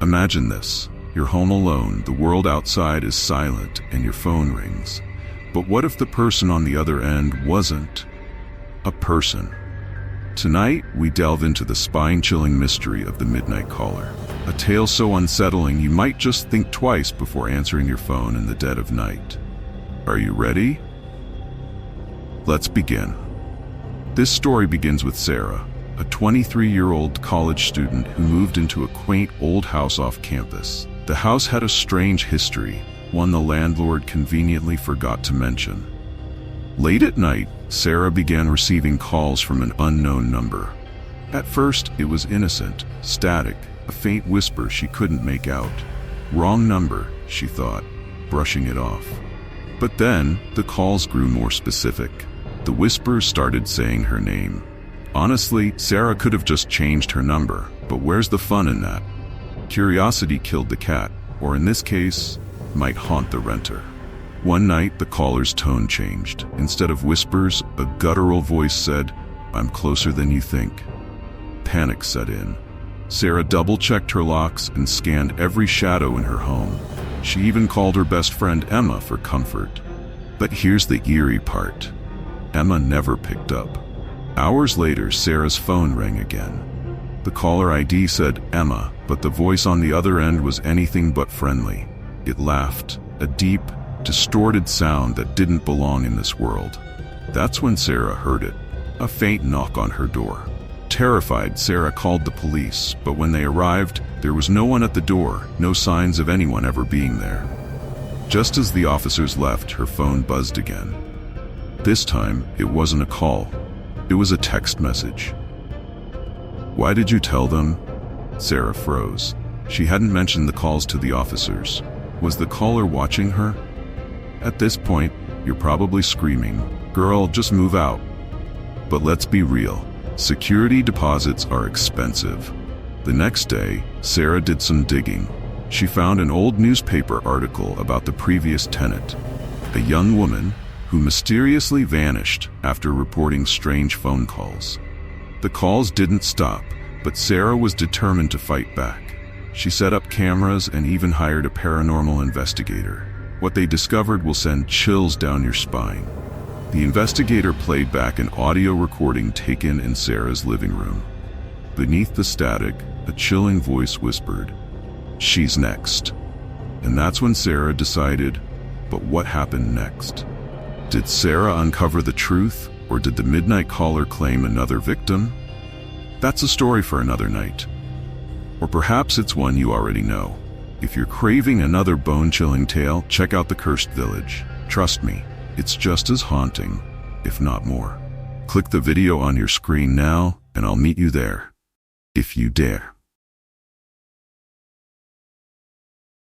Imagine this. You're home alone, the world outside is silent, and your phone rings. But what if the person on the other end wasn't a person? Tonight, we delve into the spine-chilling mystery of the Midnight Caller. A tale so unsettling you might just think twice before answering your phone in the dead of night. Are you ready? Let's begin. This story begins with Sarah, a 23-year-old college student who moved into a quaint old house off campus. The house had a strange history, one the landlord conveniently forgot to mention. Late at night, Sarah began receiving calls from an unknown number. At first, it was innocent, static, a faint whisper she couldn't make out. Wrong number, she thought, brushing it off. But then, the calls grew more specific. The whispers started saying her name. Honestly, Sarah could have just changed her number, but where's the fun in that? Curiosity killed the cat, or in this case, might haunt the renter. One night, the caller's tone changed. Instead of whispers, a guttural voice said, "I'm closer than you think." Panic set in. Sarah double-checked her locks and scanned every shadow in her home. She even called her best friend Emma for comfort. But here's the eerie part. Emma never picked up. Hours later, Sarah's phone rang again. The caller ID said Emma, but the voice on the other end was anything but friendly. It laughed, a deep, distorted sound that didn't belong in this world. That's when Sarah heard it, a faint knock on her door. Terrified, Sarah called the police, but when they arrived, there was no one at the door, no signs of anyone ever being there. Just as the officers left, her phone buzzed again. This time, it wasn't a call. It was a text message. "Why did you tell them?" Sarah froze. She hadn't mentioned the calls to the officers. Was the caller watching her? At this point, you're probably screaming, "Girl, just move out." But let's be real. Security deposits are expensive. The next day, Sarah did some digging. She found an old newspaper article about the previous tenant, a young woman who mysteriously vanished after reporting strange phone calls. The calls didn't stop, but Sarah was determined to fight back. She set up cameras and even hired a paranormal investigator. What they discovered will send chills down your spine. The investigator played back an audio recording taken in Sarah's living room. Beneath the static, a chilling voice whispered, "She's next." And that's when Sarah decided, but what happened next? Did Sarah uncover the truth, or did the Midnight Caller claim another victim? That's a story for another night. Or perhaps it's one you already know. If you're craving another bone-chilling tale, check out The Cursed Village. Trust me, it's just as haunting, if not more. Click the video on your screen now, and I'll meet you there. If you dare.